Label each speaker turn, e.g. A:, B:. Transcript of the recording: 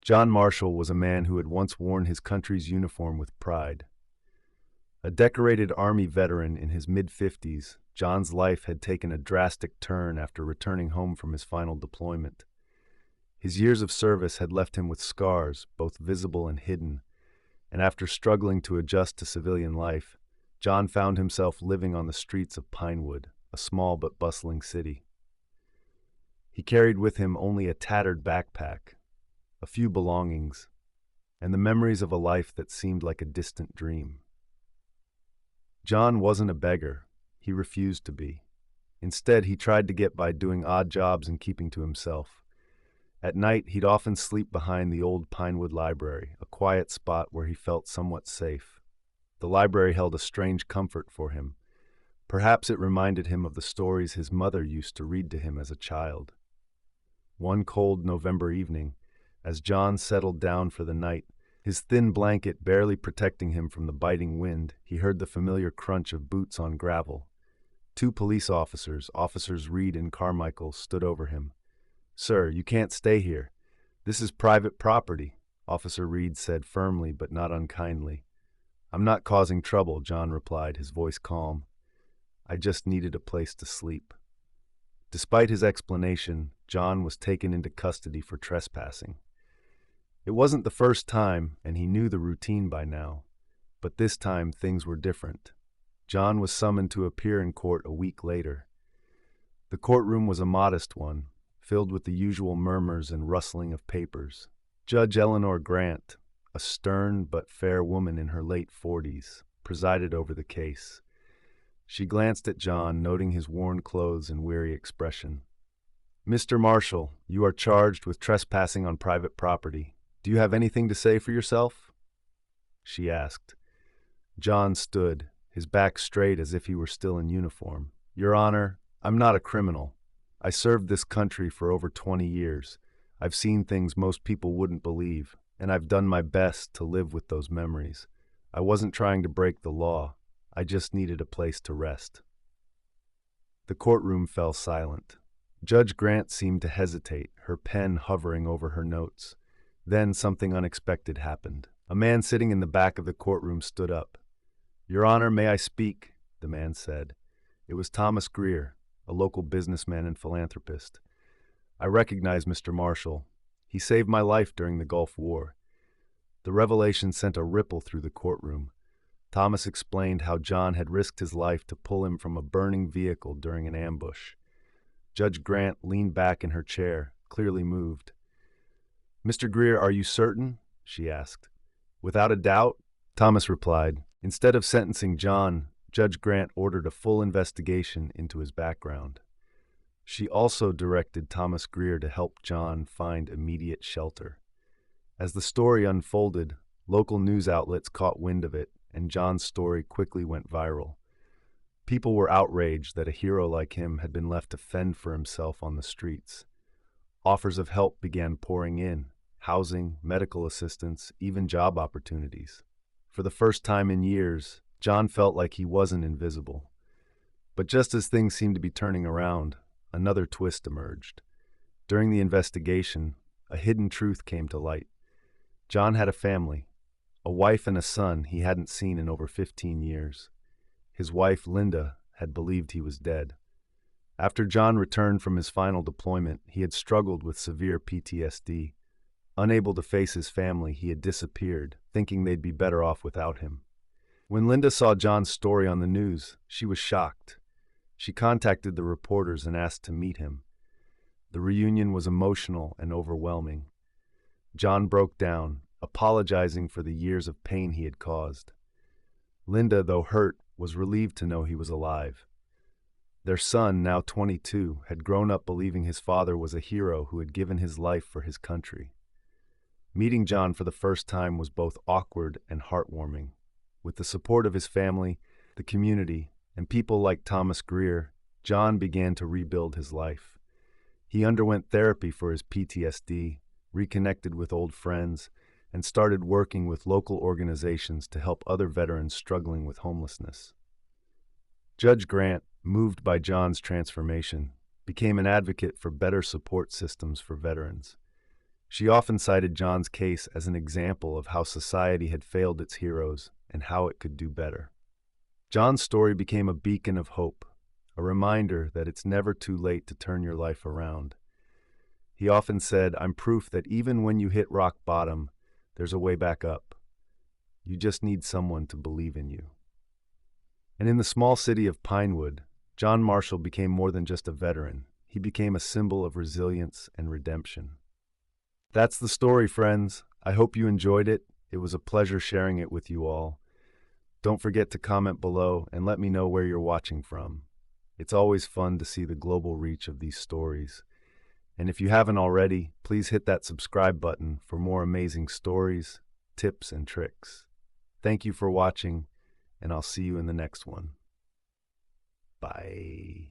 A: John Marshall was a man who had once worn his country's uniform with pride. A decorated Army veteran in his mid-50s, John's life had taken a drastic turn after returning home from his final deployment. His years of service had left him with scars, both visible and hidden, and after struggling to adjust to civilian life, John found himself living on the streets of Pinewood, a small but bustling city. He carried with him only a tattered backpack, a few belongings, and the memories of a life that seemed like a distant dream. John wasn't a beggar. He refused to be. Instead, he tried to get by doing odd jobs and keeping to himself. At night, he'd often sleep behind the old Pinewood Library, a quiet spot where he felt somewhat safe. The library held a strange comfort for him. Perhaps it reminded him of the stories his mother used to read to him as a child. One cold November evening, as John settled down for the night, his thin blanket barely protecting him from the biting wind, he heard the familiar crunch of boots on gravel. Two police officers, Officers Reed and Carmichael, stood over him. "Sir, you can't stay here. This is private property," Officer Reed said firmly but not unkindly. "I'm not causing trouble," John replied, his voice calm. "I just needed a place to sleep." Despite his explanation, John was taken into custody for trespassing. It wasn't the first time, and he knew the routine by now. But this time, things were different. John was summoned to appear in court a week later. The courtroom was a modest one, filled with the usual murmurs and rustling of papers. Judge Eleanor Grant, a stern but fair woman in her late 40s, presided over the case. She glanced at John, noting his worn clothes and weary expression. "Mr. Marshall, you are charged with trespassing on private property. Do you have anything to say for yourself?" she asked. John stood, his back straight as if he were still in uniform. "Your Honor, I'm not a criminal. I served this country for over 20 years. I've seen things most people wouldn't believe, and I've done my best to live with those memories. I wasn't trying to break the law. I just needed a place to rest." The courtroom fell silent. Judge Grant seemed to hesitate, her pen hovering over her notes. Then something unexpected happened. A man sitting in the back of the courtroom stood up. "Your Honor, may I speak?" the man said. It was Thomas Greer, a local businessman and philanthropist. "I recognize Mr. Marshall. He saved my life during the Gulf War." The revelation sent a ripple through the courtroom. Thomas explained how John had risked his life to pull him from a burning vehicle during an ambush. Judge Grant leaned back in her chair, clearly moved. "Mr. Greer, are you certain?" she asked. "Without a doubt," Thomas replied. Instead of sentencing John, Judge Grant ordered a full investigation into his background. She also directed Thomas Greer to help John find immediate shelter. As the story unfolded, local news outlets caught wind of it, and John's story quickly went viral. People were outraged that a hero like him had been left to fend for himself on the streets. Offers of help began pouring in: housing, medical assistance, even job opportunities. For the first time in years, John felt like he wasn't invisible. But just as things seemed to be turning around, another twist emerged. During the investigation, a hidden truth came to light. John had a family, a wife and a son he hadn't seen in over 15 years. His wife, Linda, had believed he was dead. After John returned from his final deployment, he had struggled with severe PTSD. Unable to face his family, he had disappeared, thinking they'd be better off without him. When Linda saw John's story on the news, she was shocked. She contacted the reporters and asked to meet him. The reunion was emotional and overwhelming. John broke down, apologizing for the years of pain he had caused. Linda, though hurt, was relieved to know he was alive. Their son, now 22, had grown up believing his father was a hero who had given his life for his country. Meeting John for the first time was both awkward and heartwarming. With the support of his family, the community, and people like Thomas Greer, John began to rebuild his life. He underwent therapy for his PTSD, reconnected with old friends, and started working with local organizations to help other veterans struggling with homelessness. Judge Grant, moved by John's transformation, became an advocate for better support systems for veterans. She often cited John's case as an example of how society had failed its heroes and how it could do better. John's story became a beacon of hope, a reminder that it's never too late to turn your life around. He often said, "I'm proof that even when you hit rock bottom, there's a way back up. You just need someone to believe in you." And in the small city of Pinewood, John Marshall became more than just a veteran. He became a symbol of resilience and redemption. That's the story, friends. I hope you enjoyed it. It was a pleasure sharing it with you all. Don't forget to comment below and let me know where you're watching from. It's always fun to see the global reach of these stories. And if you haven't already, please hit that subscribe button for more amazing stories, tips, and tricks. Thank you for watching, and I'll see you in the next one. Bye.